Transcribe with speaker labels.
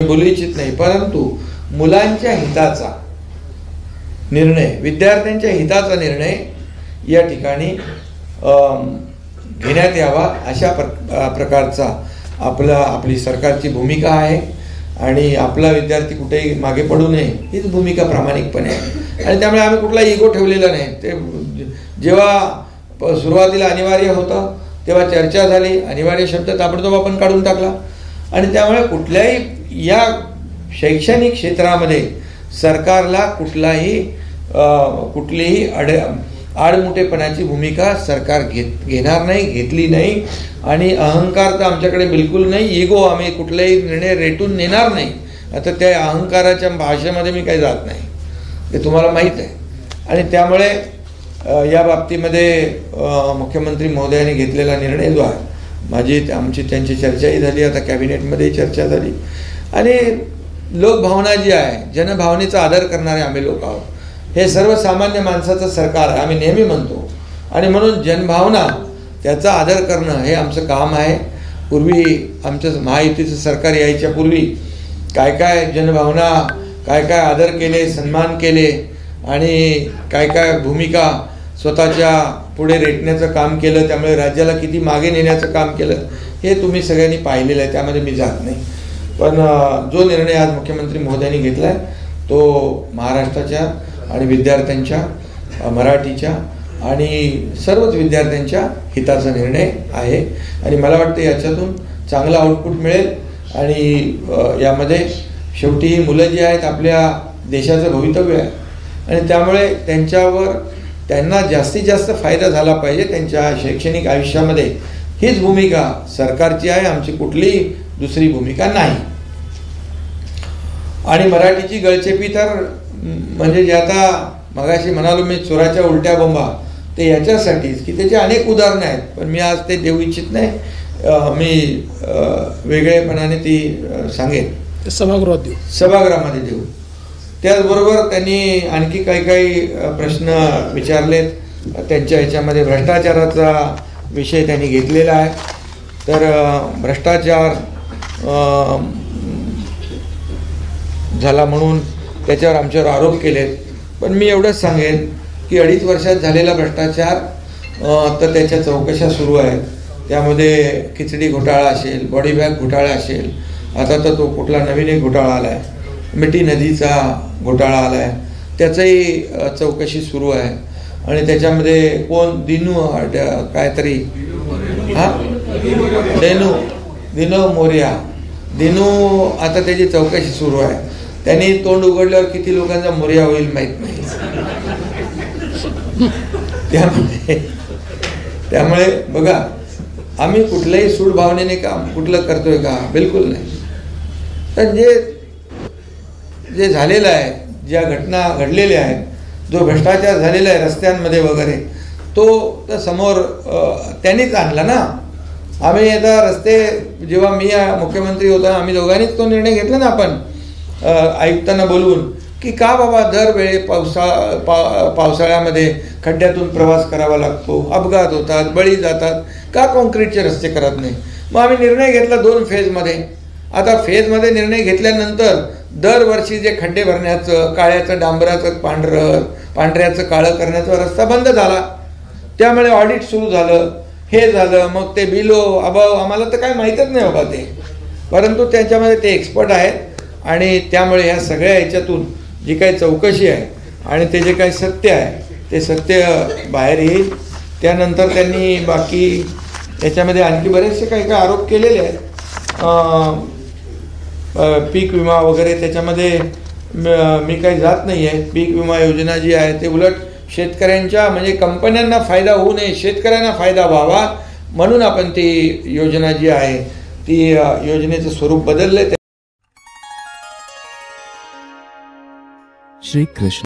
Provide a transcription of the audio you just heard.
Speaker 1: बोलू इच्छित नाही, परंतु मुलांच्या हिताचा निर्णय, विद्यार्थ्यांच्या हिताचा निर्णय या ठिकाणी घेण्यात यावा अशा प्रकारचा आपली सरकारची भूमिका आहे आणि आपला विद्यार्थी कुठेही मागे पडू नये हीच भूमिका प्रामाणिकपणे आहे. आणि त्यामुळे आम्ही कुठला इगो ठेवलेला नाही. ते जेव्हा सुरुवातीला अनिवार्य होतं तेव्हा चर्चा झाली, अनिवार्य शब्द ताबडतोब आपण काढून टाकला. आणि त्यामुळे कुठल्याही या शैक्षणिक क्षेत्रामध्ये सरकारला कुठलीही आडमुठेपणाची भूमिका सरकार घेणार नाही, घेतली नाही. आणि अहंकार तर आमच्याकडे बिलकुल नाही. इगो, आम्ही कुठलाही निर्णय रेटून नेणार नाही. आता त्या अहंकाराच्या भाषेमध्ये मी काही जात नाही, ते तुम्हाला माहीत आहे. आणि त्यामुळे या बाबतीमध्ये मुख्यमंत्री महोदयांनी घेतलेला निर्णय जो आहे, आमची त्यांची चर्चाही झाली, आता कॅबिनेटमध्येही चर्चा झाली. आणि लोकभावना जी आहे, जनभावनेचा आदर करणारे आम्ही लोक आहोत. हे सर्वसामान्य माणसाचं सरकार आहे, आम्ही नेहमी म्हणतो. आणि म्हणून जनभावना त्याचा आदर करणं हे आमचं काम आहे. पूर्वी आमचं महायुतीचं सरकार यायच्या पूर्वी काय काय जनभावना, काय काय आदर केले, सन्मान केले आणि काय काय भूमिका स्वतःच्या पुढे रेटण्याचं काम केलं, त्यामुळे राज्याला किती मागे नेण्याचं काम केलं हे तुम्ही सगळ्यांनी पाहिलेलं आहे, त्यामध्ये मी जात नाही. पण जो निर्णय आज मुख्यमंत्री महोदयांनी घेतला आहे तो महाराष्ट्राच्या आणि विद्यार्थ्यांच्या, मराठीच्या आणि सर्वच विद्यार्थ्यांच्या हिताचा निर्णय आहे. आणि मला वाटतं याच्यातून चांगला आउटपुट मिळेल. आणि यामध्ये शेवटी ही मुलं जी आहेत आपल्या देशाचं भवितव्य आहे आणि त्यामुळे त्यांना जास्तीत जास्त फायदा झाला पाहिजे त्यांच्या शैक्षणिक आयुष्यामध्ये. हीच भूमिका सरकारची आहे, आमची कुठलीही दुसरी भूमिका नाही. आणि मराठीची गळचेपी तर म्हणजे जे आता मगाशी म्हणालो मी, चोराच्या उलट्या बोंबा, ते याच्यासाठीच की त्याचे अनेक उदाहरणं आहेत, पण मी आज ते देऊ इच्छित नाही. मी वेगळेपणाने ती सांगेन, सभागृहामध्ये देऊ. त्याचबरोबर त्यांनी आणखी काही प्रश्न विचारलेत. त्यांच्या ह्याच्यामध्ये भ्रष्टाचाराचा विषय त्यांनी घेतलेला आहे. तर भ्रष्टाचार झाला म्हणून त्याच्यावर आमच्यावर आरोप केलेत. पण मी एवढंच सांगेन की 2.5 वर्षात झालेला भ्रष्टाचार तर त्याच्या चौकशा सुरू आहेत. त्यामध्ये खिचडी घोटाळा असेल, बॉडी बॅग घोटाळा असेल, आता तर तो कुठला नवीन एक घोटाळा आला आहे, मिठी नदीचा घोटाळा आला आहे, त्याचंही चौकशी सुरू आहे. आणि त्याच्यामध्ये कोण दिनू काहीतरी दिनू मोर्या, आता त्याची चौकशी सुरू आहे. त्यांनी तोंड उघडल्यावर किती लोकांचा मोर्या होईल माहीत नाही. त्यामुळे बघा, आम्ही कुठल्याही सूड भावनेने काम कुठलं करतोय का? बिलकुल नाही. तर जे झालेलं आहे, ज्या घटना घडलेल्या आहेत, जो भ्रष्टाचार झालेला आहे रस्त्यांमध्ये वगैरे, तो तर समोर त्यांनीच आणला ना. आम्ही आता रस्ते, जेव्हा मी मुख्यमंत्री होता, आम्ही दोघांनीच तो निर्णय घेतला ना आपण आयुक्तांना बोलवून की का बाबा दरवेळी पावसाळ्यामध्ये खड्ड्यातून प्रवास करावा लागतो, अपघात होतात, बळी जातात, का कॉन्क्रीटचे रस्ते करत नाही. मग आम्ही निर्णय घेतला 2 फेजमध्ये. आता फेजमध्ये निर्णय घेतल्यानंतर दरवर्षी जे खड्डे भरण्याचं, काळ्याचं डांबराचं पांढऱ्याचं काळं करण्याचा रस्ता बंद झाला. त्यामुळे ऑडिट सुरू झालं, हे झालं. मग ते बिलो अभाव आम्हाला तर काय माहीतच नाही बाबा ते, परंतु त्याच्यामध्ये ते एक्सपर्ट आहेत. आणि त्यामुळे ह्या सगळ्या ह्याच्यातून जी काही चौकशी आहे आणि ते जे काही सत्य आहे ते सत्य बाहेर येईल. त्यानंतर त्यांनी बाकी याच्यामध्ये आणखी बरेचसे काही आरोप केलेले आहेत. पीक विमा वगैरे, त्याच्यामध्ये मी काही जात नाही आहे. पीक विमा योजना जी आहे ते उलट शेतकऱ्यांच्या, म्हणजे कंपन्यांना फायदा होऊ नये, शेतकऱ्यांना फायदा व्हावा म्हणून आपण ती योजना जी आहे ती योजनेचं स्वरूप बदललं. श्री कृष्ण.